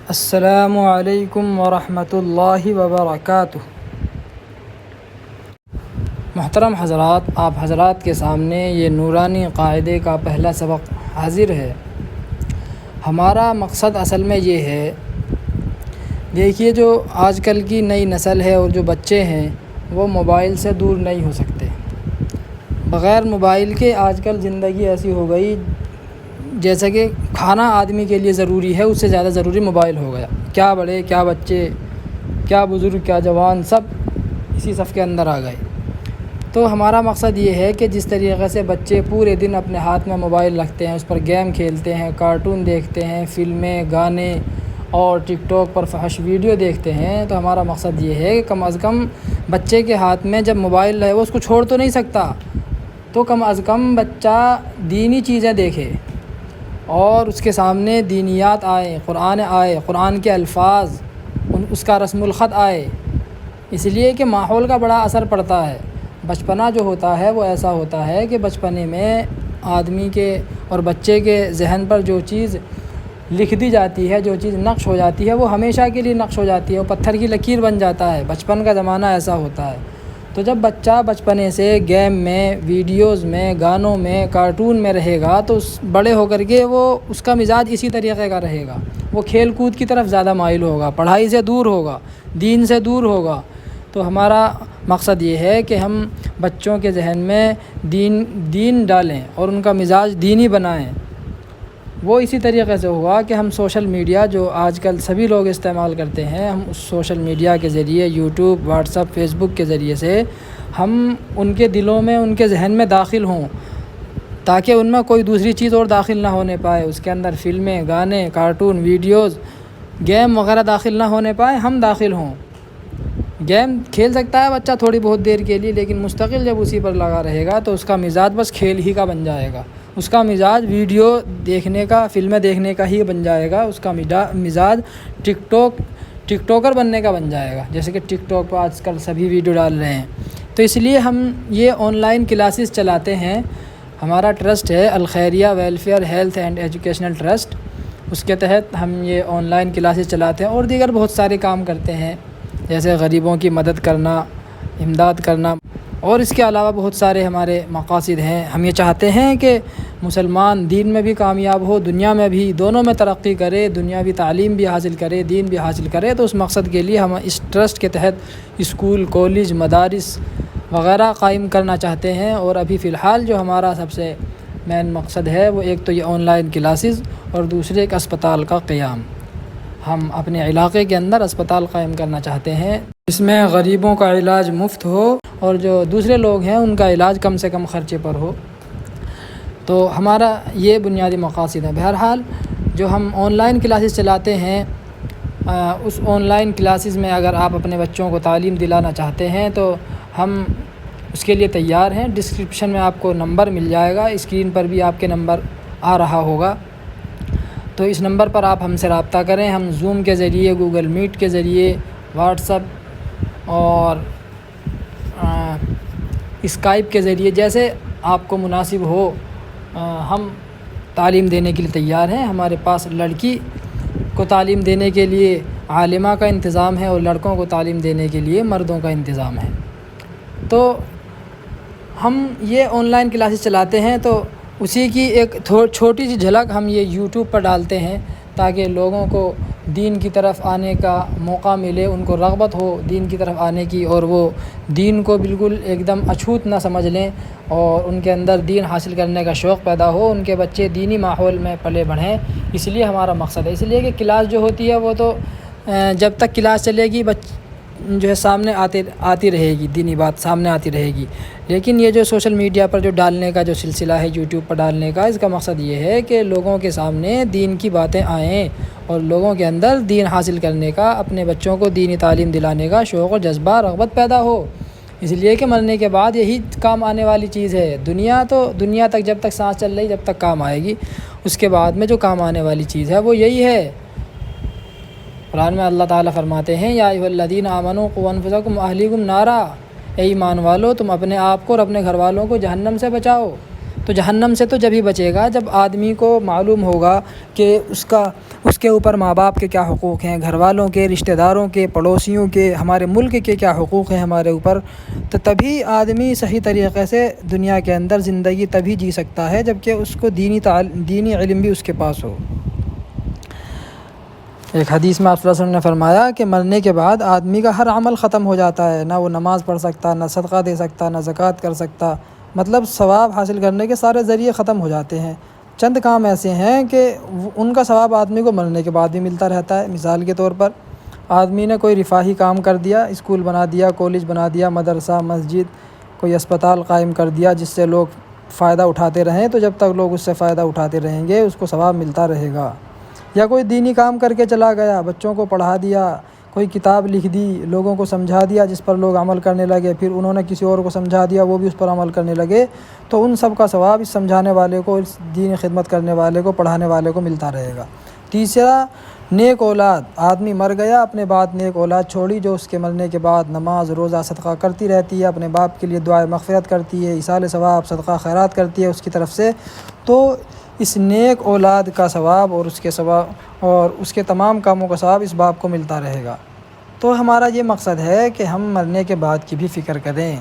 السلام علیکم ورحمۃ اللہ وبرکاتہ۔ محترم حضرات، آپ حضرات کے سامنے یہ نورانی قاعدے کا پہلا سبق حاضر ہے۔ ہمارا مقصد اصل میں یہ ہے، دیکھیے جو آج کل کی نئی نسل ہے اور جو بچے ہیں وہ موبائل سے دور نہیں ہو سکتے۔ بغیر موبائل کے آج کل زندگی ایسی ہو گئی جیسا کہ کھانا آدمی کے لیے ضروری ہے، اس سے زیادہ ضروری موبائل ہو گیا۔ کیا بڑے، کیا بچے، کیا بزرگ، کیا جوان، سب اسی صف کے اندر آ گئے۔ تو ہمارا مقصد یہ ہے کہ جس طریقے سے بچے پورے دن اپنے ہاتھ میں موبائل رکھتے ہیں، اس پر گیم کھیلتے ہیں، کارٹون دیکھتے ہیں، فلمیں، گانے اور ٹک ٹاک پر فحش ویڈیو دیکھتے ہیں، تو ہمارا مقصد یہ ہے کہ کم از کم بچے کے ہاتھ میں جب موبائل ہے وہ اس کو چھوڑ تو نہیں سکتا، تو کم از کم بچہ دینی چیزیں دیکھے اور اس کے سامنے دینیات آئے، قرآن کے الفاظ، اس کا رسم الخط آئے۔ اس لیے کہ ماحول کا بڑا اثر پڑتا ہے۔ بچپنا جو ہوتا ہے وہ ایسا ہوتا ہے کہ بچپنے میں آدمی کے اور بچے کے ذہن پر جو چیز لکھ دی جاتی ہے، جو چیز نقش ہو جاتی ہے، وہ ہمیشہ کے لیے نقش ہو جاتی ہے، وہ پتھر کی لکیر بن جاتا ہے۔ بچپن کا زمانہ ایسا ہوتا ہے۔ تو جب بچہ بچپنے سے گیم میں، ویڈیوز میں، گانوں میں، کارٹون میں رہے گا تو بڑے ہو کر کے وہ اس کا مزاج اسی طریقے کا رہے گا۔ وہ کھیل کود کی طرف زیادہ مائل ہوگا، پڑھائی سے دور ہوگا، دین سے دور ہوگا۔ تو ہمارا مقصد یہ ہے کہ ہم بچوں کے ذہن میں دین ڈالیں اور ان کا مزاج دینی بنائیں۔ وہ اسی طریقے سے ہوا کہ ہم سوشل میڈیا جو آج کل سبھی لوگ استعمال کرتے ہیں، ہم اس سوشل میڈیا کے ذریعے، یوٹیوب، واٹس ایپ، فیس بک کے ذریعے سے ہم ان کے دلوں میں، ان کے ذہن میں داخل ہوں، تاکہ ان میں کوئی دوسری چیز اور داخل نہ ہونے پائے۔ اس کے اندر فلمیں، گانے، کارٹون، ویڈیوز، گیم وغیرہ داخل نہ ہونے پائے، ہم داخل ہوں۔ گیم کھیل سکتا ہے بچہ تھوڑی بہت دیر کے لیے، لیکن مستقل جب اسی پر لگا رہے گا تو اس کا مزاج بس کھیل ہی کا بن جائے گا، اس کا مزاج ویڈیو دیکھنے کا، فلمیں دیکھنے کا ہی بن جائے گا، اس کا مزاج ٹک ٹاکر بننے کا بن جائے گا، جیسے کہ ٹک ٹاک پہ آج کل سبھی ویڈیو ڈال رہے ہیں۔ تو اس لیے ہم یہ آن لائن کلاسز چلاتے ہیں۔ ہمارا ٹرسٹ ہے Alkhairia welfare health and educational trust, اس کے تحت ہم یہ آن لائن کلاسز چلاتے ہیں اور دیگر بہت سارے کام کرتے ہیں، جیسے غریبوں کی مدد کرنا، امداد کرنا، اور اس کے علاوہ بہت سارے ہمارے مقاصد ہیں۔ ہم یہ چاہتے ہیں کہ مسلمان دین میں بھی کامیاب ہو، دنیا میں بھی، دونوں میں ترقی کرے، دنیاوی تعلیم بھی حاصل کرے، دین بھی حاصل کرے۔ تو اس مقصد کے لیے ہم اس ٹرسٹ کے تحت اسکول، کالج، مدارس وغیرہ قائم کرنا چاہتے ہیں۔ اور ابھی فی الحال جو ہمارا سب سے مین مقصد ہے وہ ایک تو یہ آن لائن کلاسز اور دوسرے ایک اسپتال کا قیام۔ ہم اپنے علاقے کے اندر اسپتال قائم کرنا چاہتے ہیں جس میں غریبوں کا علاج مفت ہو اور جو دوسرے لوگ ہیں ان کا علاج کم سے کم خرچے پر ہو۔ تو ہمارا یہ بنیادی مقاصد ہے۔ بہرحال جو ہم آن لائن کلاسز چلاتے ہیں، اس آن لائن کلاسز میں اگر آپ اپنے بچوں کو تعلیم دلانا چاہتے ہیں تو ہم اس کے لیے تیار ہیں۔ ڈسکرپشن میں آپ کو نمبر مل جائے گا، اسکرین پر بھی آپ کے نمبر آ رہا ہوگا، تو اس نمبر پر آپ ہم سے رابطہ کریں۔ ہم زوم کے ذریعے، گوگل میٹ کے ذریعے، واٹس ایپ اور اسکائپ کے ذریعے، جیسے آپ کو مناسب ہو، ہم تعلیم دینے کے لیے تیار ہیں۔ ہمارے پاس لڑکی کو تعلیم دینے کے لیے عالمہ کا انتظام ہے اور لڑکوں کو تعلیم دینے کے لیے مردوں کا انتظام ہے۔ تو ہم یہ آن لائن کلاسز چلاتے ہیں، تو اسی کی ایک چھوٹی سی جھلک ہم یہ یوٹیوب پر ڈالتے ہیں تاکہ لوگوں کو دین کی طرف آنے کا موقع ملے، ان کو رغبت ہو دین کی طرف آنے کی، اور وہ دین کو بالکل ایک دم اچھوت نہ سمجھ لیں اور ان کے اندر دین حاصل کرنے کا شوق پیدا ہو، ان کے بچے دینی ماحول میں پلے بڑھیں۔ اس لیے ہمارا مقصد ہے۔ اس لیے کہ کلاس جو ہوتی ہے وہ تو جب تک کلاس چلے گی جو ہے سامنے آتی رہے گی، دینی بات سامنے آتی رہے گی، لیکن یہ جو سوشل میڈیا پر جو ڈالنے کا جو سلسلہ ہے، یوٹیوب پر ڈالنے کا، اس کا مقصد یہ ہے کہ لوگوں کے سامنے دین کی باتیں آئیں اور لوگوں کے اندر دین حاصل کرنے کا، اپنے بچوں کو دینی تعلیم دلانے کا شوق اور جذبہ، رغبت پیدا ہو۔ اس لیے کہ مرنے کے بعد یہی کام آنے والی چیز ہے۔ دنیا تک جب تک سانس چل رہی جب تک کام آئے گی، اس کے بعد میں جو کام آنے والی چیز ہے وہ یہی ہے۔ قرآن میں اللہ تعالیٰ فرماتے ہیں، یا ایھا الذین آمنوا قوا انفسکم واہلیکم نارا، اے ایمان والو تم اپنے آپ کو اور اپنے گھر والوں کو جہنم سے بچاؤ۔ تو جہنم سے تو جب ہی بچے گا جب آدمی کو معلوم ہوگا کہ اس کے اوپر ماں باپ کے کیا حقوق ہیں، گھر والوں کے، رشتہ داروں کے، پڑوسیوں کے، ہمارے ملک کے کیا حقوق ہیں ہمارے اوپر، تو تبھی آدمی صحیح طریقے سے دنیا کے اندر زندگی تبھی جی سکتا ہے جب کہ اس کو دینی علم بھی اس کے پاس ہو۔ ایک حدیث میں آپ صلی اللہ علیہ وسلم نے فرمایا کہ مرنے کے بعد آدمی کا ہر عمل ختم ہو جاتا ہے، نہ وہ نماز پڑھ سکتا، نہ صدقہ دے سکتا، نہ زکوٰۃ کر سکتا، مطلب ثواب حاصل کرنے کے سارے ذریعے ختم ہو جاتے ہیں۔ چند کام ایسے ہیں کہ ان کا ثواب آدمی کو مرنے کے بعد بھی ملتا رہتا ہے۔ مثال کے طور پر آدمی نے کوئی رفاہی کام کر دیا، اسکول بنا دیا، کالج بنا دیا، مدرسہ، مسجد، کوئی اسپتال قائم کر دیا جس سے لوگ فائدہ اٹھاتے رہیں، تو جب تک لوگ اس سے فائدہ اٹھاتے رہیں گے اس کو ثواب ملتا رہے گا۔ یا کوئی دینی کام کر کے چلا گیا، بچوں کو پڑھا دیا، کوئی کتاب لکھ دی، لوگوں کو سمجھا دیا جس پر لوگ عمل کرنے لگے، پھر انہوں نے کسی اور کو سمجھا دیا، وہ بھی اس پر عمل کرنے لگے، تو ان سب کا ثواب اس سمجھانے والے کو، اس دین خدمت کرنے والے کو، پڑھانے والے کو ملتا رہے گا۔ تیسرا، نیک اولاد، آدمی مر گیا، اپنے بعد نیک اولاد چھوڑی جو اس کے مرنے کے بعد نماز، روزہ، صدقہ کرتی رہتی ہے، اپنے باپ کے لیے دعائے مغفرت کرتی ہے، ایصال ثواب، صدقہ خیرات کرتی ہے اس کی طرف سے، تو اس نیک اولاد کا ثواب اور اس کے تمام کاموں کا ثواب اس باپ کو ملتا رہے گا۔ تو ہمارا یہ مقصد ہے کہ ہم مرنے کے بعد کی بھی فکر کریں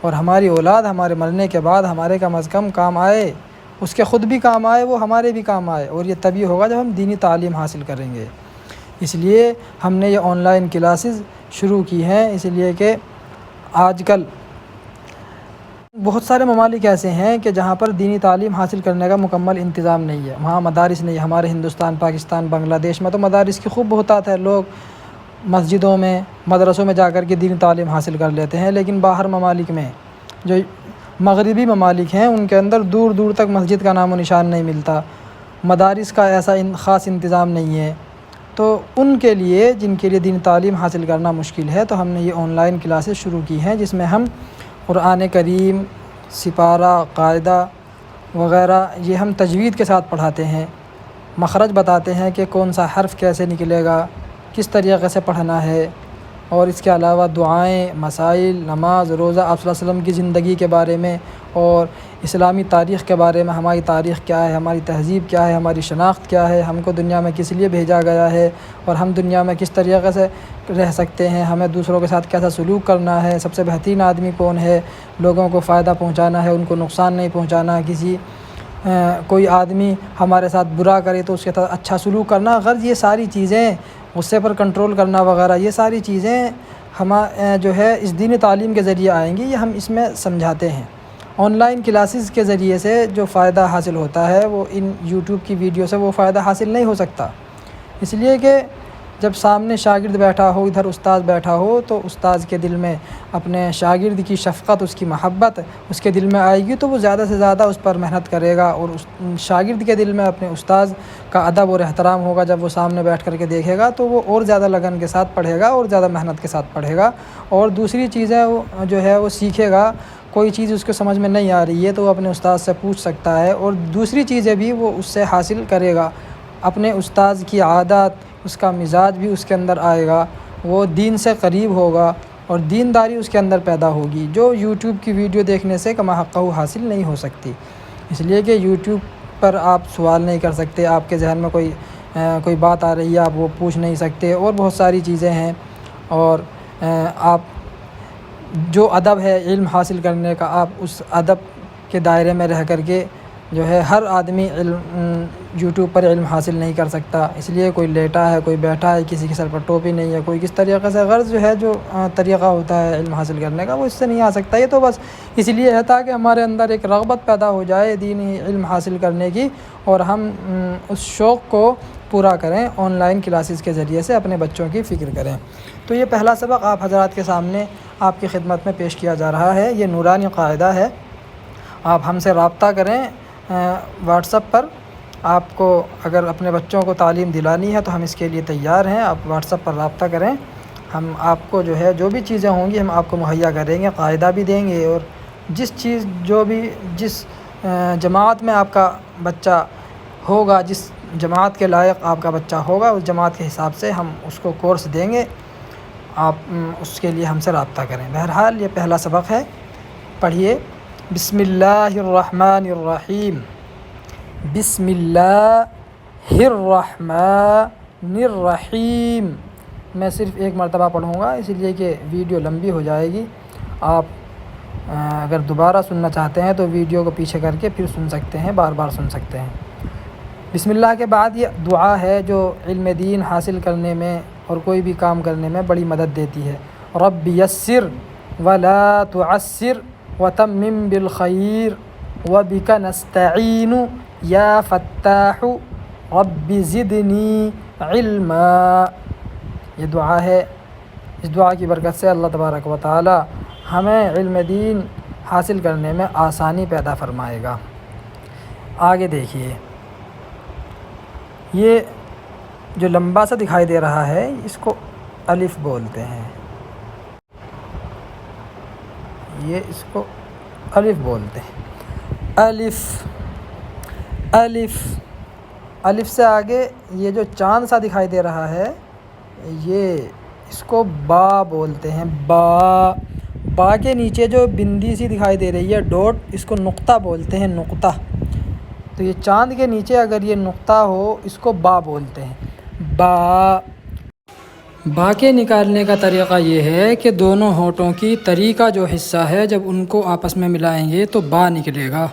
اور ہماری اولاد ہمارے مرنے کے بعد ہمارے کم از کم کام آئے، اس کے خود بھی کام آئے، وہ ہمارے بھی کام آئے، اور یہ تبھی ہوگا جب ہم دینی تعلیم حاصل کریں گے۔ اس لیے ہم نے یہ آن لائن کلاسز شروع کی ہیں، اس لیے کہ آج کل بہت سارے ممالک ایسے ہیں کہ جہاں پر دینی تعلیم حاصل کرنے کا مکمل انتظام نہیں ہے، وہاں مدارس نہیں ہے۔ ہمارے ہندوستان، پاکستان، بنگلہ دیش میں تو مدارس کی خوب بہتات ہے، لوگ مسجدوں میں، مدرسوں میں جا کر کے دینی تعلیم حاصل کر لیتے ہیں، لیکن باہر ممالک میں، جو مغربی ممالک ہیں، ان کے اندر دور دور تک مسجد کا نام و نشان نہیں ملتا، مدارس کا ایسا خاص انتظام نہیں ہے۔ تو ان کے لیے، جن کے لیے دینی تعلیم حاصل کرنا مشکل ہے، تو ہم نے یہ آن لائن کلاسز شروع کی ہیں جس میں ہم قرآن کریم، سپارہ، قاعدہ وغیرہ یہ ہم تجوید کے ساتھ پڑھاتے ہیں، مخرج بتاتے ہیں کہ کون سا حرف کیسے نکلے گا، کس طریقے سے پڑھنا ہے، اور اس کے علاوہ دعائیں، مسائل، نماز، روزہ، آپ صلی اللہ علیہ وسلم کی زندگی کے بارے میں اور اسلامی تاریخ کے بارے میں، ہماری تاریخ کیا ہے، ہماری تہذیب کیا ہے، ہماری شناخت کیا ہے، ہم کو دنیا میں کس لیے بھیجا گیا ہے، اور ہم دنیا میں کس طریقے سے رہ سکتے ہیں، ہمیں دوسروں کے ساتھ کیسا سلوک کرنا ہے، سب سے بہترین آدمی کون ہے، لوگوں کو فائدہ پہنچانا ہے، ان کو نقصان نہیں پہنچانا، کوئی آدمی ہمارے ساتھ برا کرے تو اس کے ساتھ اچھا سلوک کرنا، غرض یہ ساری چیزیں، غصے پر کنٹرول کرنا وغیرہ، یہ ساری چیزیں جو ہے اس دینی تعلیم کے ذریعے آئیں گی، یہ ہم اس میں سمجھاتے ہیں۔ آن لائن کلاسز کے ذریعے سے جو فائدہ حاصل ہوتا ہے وہ ان یوٹیوب کی ویڈیو سے وہ فائدہ حاصل نہیں ہو سکتا، اس لیے کہ جب سامنے شاگرد بیٹھا ہو، ادھر استاد بیٹھا ہو، تو استاد کے دل میں اپنے شاگرد کی شفقت، اس کی محبت اس کے دل میں آئے گی، تو وہ زیادہ سے زیادہ اس پر محنت کرے گا، اور شاگرد کے دل میں اپنے استاد کا ادب اور احترام ہوگا، جب وہ سامنے بیٹھ کر کے دیکھے گا تو وہ اور زیادہ لگن کے ساتھ پڑھے گا اور زیادہ محنت کے ساتھ پڑھے گا، اور دوسری چیزیں جو ہے وہ سیکھے گا۔ کوئی چیز اس کو سمجھ میں نہیں آ رہی ہے تو وہ اپنے استاد سے پوچھ سکتا ہے، اور دوسری چیزیں بھی وہ اس سے حاصل کرے گا، اپنے استاد کی عادات، اس کا مزاج بھی اس کے اندر آئے گا، وہ دین سے قریب ہوگا اور دینداری اس کے اندر پیدا ہوگی، جو یوٹیوب کی ویڈیو دیکھنے سے کما حقہ حاصل نہیں ہو سکتی۔ اس لیے کہ یوٹیوب پر آپ سوال نہیں کر سکتے، آپ کے ذہن میں کوئی بات آ رہی ہے آپ وہ پوچھ نہیں سکتے، اور بہت ساری چیزیں ہیں، اور آپ جو ادب ہے علم حاصل کرنے کا، آپ اس ادب کے دائرے میں رہ کر کے جو ہے ہر آدمی یوٹیوب پر علم حاصل نہیں کر سکتا، اس لیے کوئی لیٹا ہے، کوئی بیٹھا ہے، کسی کے سر پر ٹوپی نہیں ہے، کوئی کس طریقے سے، غرض جو ہے جو طریقہ ہوتا ہے علم حاصل کرنے کا وہ اس سے نہیں آ سکتا۔ یہ تو بس اس لیے ہے تاکہ ہمارے اندر ایک رغبت پیدا ہو جائے دینی علم حاصل کرنے کی، اور ہم اس شوق کو پورا کریں، آن لائن کلاسز کے ذریعے سے اپنے بچوں کی فکر کریں۔ تو یہ پہلا سبق آپ حضرات کے سامنے آپ کی خدمت میں پیش کیا جا رہا ہے، یہ نورانی قاعدہ ہے۔ آپ ہم سے رابطہ کریں واٹس ایپ پر، آپ کو اگر اپنے بچوں کو تعلیم دلانی ہے تو ہم اس کے لیے تیار ہیں، آپ واٹس ایپ پر رابطہ کریں، ہم آپ کو جو ہے جو بھی چیزیں ہوں گی ہم آپ کو مہیا کریں گے، قاعدہ بھی دیں گے، اور جس جماعت میں آپ کا بچہ ہوگا، جس جماعت کے لائق آپ کا بچہ ہوگا، اس جماعت کے حساب سے ہم اس کو کورس دیں گے، آپ اس کے لیے ہم سے رابطہ کریں۔ بہرحال یہ پہلا سبق ہے، پڑھیے بسم اللہ الرحمن الرحیم، بسم اللہ الرحمن الرحیم۔ میں صرف ایک مرتبہ پڑھوں گا اس لیے کہ ویڈیو لمبی ہو جائے گی۔ آپ اگر دوبارہ سننا چاہتے ہیں تو ویڈیو کو پیچھے کر کے پھر سن سکتے ہیں، بار بار سن سکتے ہیں۔ بسم اللہ کے بعد یہ دعا ہے جو علم دین حاصل کرنے میں اور کوئی بھی کام کرنے میں بڑی مدد دیتی ہے۔ رب یسر ولا تعسر وتمم بالخیر وبک نستعین یا فتاح رب زدنی علما۔ یہ دعا ہے، اس دعا کی برکت سے اللہ تبارک و تعالی ہمیں علم دین حاصل کرنے میں آسانی پیدا فرمائے گا۔ آگے دیکھیے، یہ جو لمبا سا دکھائی دے رہا ہے اس کو الف بولتے ہیں، یہ اس کو الف بولتے ہیں۔ الف الف الف سے آگے یہ جو چاند سا دکھائی دے رہا ہے یہ اس کو با بولتے ہیں۔ با با کے نیچے جو بندی سی دکھائی دے رہی ہے ڈاٹ، اس کو نقطہ بولتے ہیں، نقطہ۔ تو یہ چاند کے نیچے اگر یہ نقطہ ہو اس کو با بولتے ہیں، با۔ با کے نکالنے کا طریقہ یہ ہے کہ دونوں ہونٹوں کی تری کا جو حصہ ہے جب ان کو آپس میں ملائیں گے تو با نکلے گا،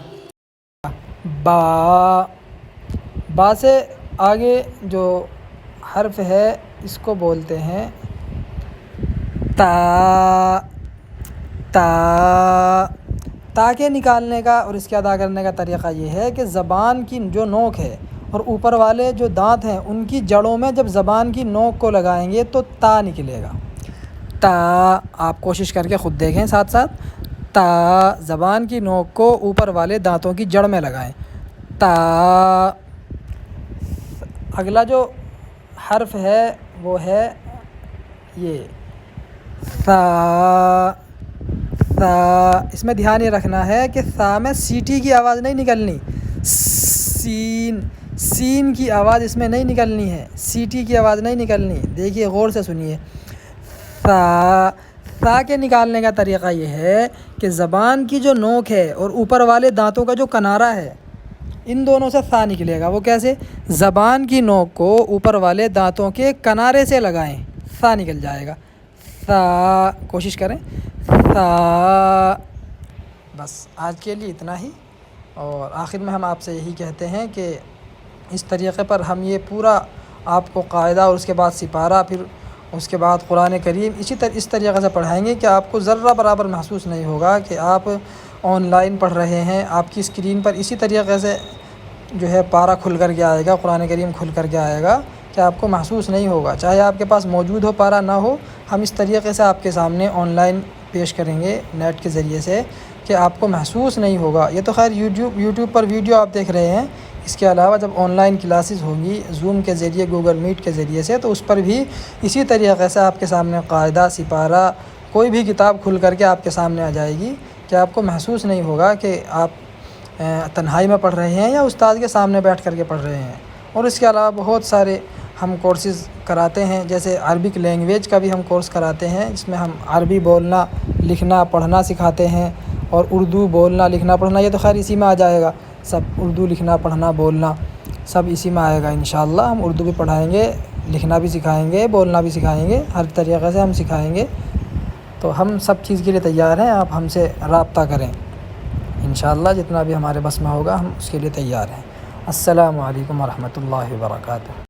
با۔ با سے آگے جو حرف ہے اس کو بولتے ہیں تا۔ تا تا کے نکالنے کا اور اس کے ادا کرنے کا طریقہ یہ ہے کہ زبان کی جو نوک ہے اور اوپر والے جو دانت ہیں ان کی جڑوں میں جب زبان کی نوک کو لگائیں گے تو تا نکلے گا، تا۔ آپ کوشش کر کے خود دیکھیں ساتھ ساتھ، تا۔ زبان کی نوک کو اوپر والے دانتوں کی جڑ میں لگائیں، تا۔ اگلا جو حرف ہے وہ ہے یہ ثا۔ ثا۔ اس میں دھیان یہ رکھنا ہے کہ ثا میں سیٹی کی آواز نہیں نکلنی، سین سین کی آواز اس میں نہیں نکلنی ہے، سیٹی کی آواز نہیں نکلنی۔ دیکھیے غور سے سنیے، ثا۔ ثا کے نکالنے کا طریقہ یہ ہے کہ زبان کی جو نوک ہے اور اوپر والے دانتوں کا جو کنارہ ہے ان دونوں سے ثا نکلے گا۔ وہ کیسے؟ زبان کی نوک کو اوپر والے دانتوں کے کنارے سے لگائیں، ثا نکل جائے گا، ثا۔ کوشش کریں، ثا۔ بس آج کے لیے اتنا ہی، اور آخر میں ہم آپ سے یہی کہتے ہیں کہ اس طریقے پر ہم یہ پورا آپ کو قاعدہ اور اس کے بعد سپارہ، پھر اس کے بعد قرآن کریم اس طریقے سے پڑھائیں گے کہ آپ کو ذرہ برابر محسوس نہیں ہوگا کہ آپ آن لائن پڑھ رہے ہیں۔ آپ کی اسکرین پر اسی طریقے سے جو ہے پارہ کھل کر کے آئے گا، قرآن کریم کھل کر کے آئے گا کہ آپ کو محسوس نہیں ہوگا، چاہے آپ کے پاس موجود ہو پارہ نہ ہو۔ ہم اس طریقے سے آپ کے سامنے آن لائن پیش کریں گے نیٹ کے ذریعے سے کہ آپ کو محسوس نہیں ہوگا۔ یہ تو خیر یوٹیوب پر ویڈیو آپ دیکھ رہے ہیں، اس کے علاوہ جب آن لائن کلاسز ہوں گی زوم کے ذریعے، گوگل میٹ کے ذریعے سے، تو اس پر بھی اسی طریقے سے آپ کے سامنے قاعدہ، سپارہ، کوئی بھی کتاب کھل کر کے آپ کے سامنے آ جائے گی کہ آپ کو محسوس نہیں ہوگا کہ آپ تنہائی میں پڑھ رہے ہیں یا استاد کے سامنے بیٹھ کر کے پڑھ رہے ہیں۔ اور اس کے علاوہ بہت سارے ہم کورسز کراتے ہیں، جیسے عربک لینگویج کا بھی ہم کورس کراتے ہیں، جس میں ہم عربی بولنا، لکھنا، پڑھنا سکھاتے ہیں، اور اردو بولنا، لکھنا، پڑھنا یہ تو خیر اسی میں آ جائے گا، سب اردو لکھنا، پڑھنا، بولنا سب اسی میں آئے گا انشاءاللہ۔ ہم اردو بھی پڑھائیں گے، لکھنا بھی سکھائیں گے، بولنا بھی سکھائیں گے، ہر طریقے سے ہم سکھائیں گے۔ تو ہم سب چیز کے لیے تیار ہیں، آپ ہم سے رابطہ کریں انشاءاللہ، جتنا بھی ہمارے بس میں ہوگا ہم اس کے لیے تیار ہیں۔ السلام علیکم ورحمۃ اللہ وبرکاتہ۔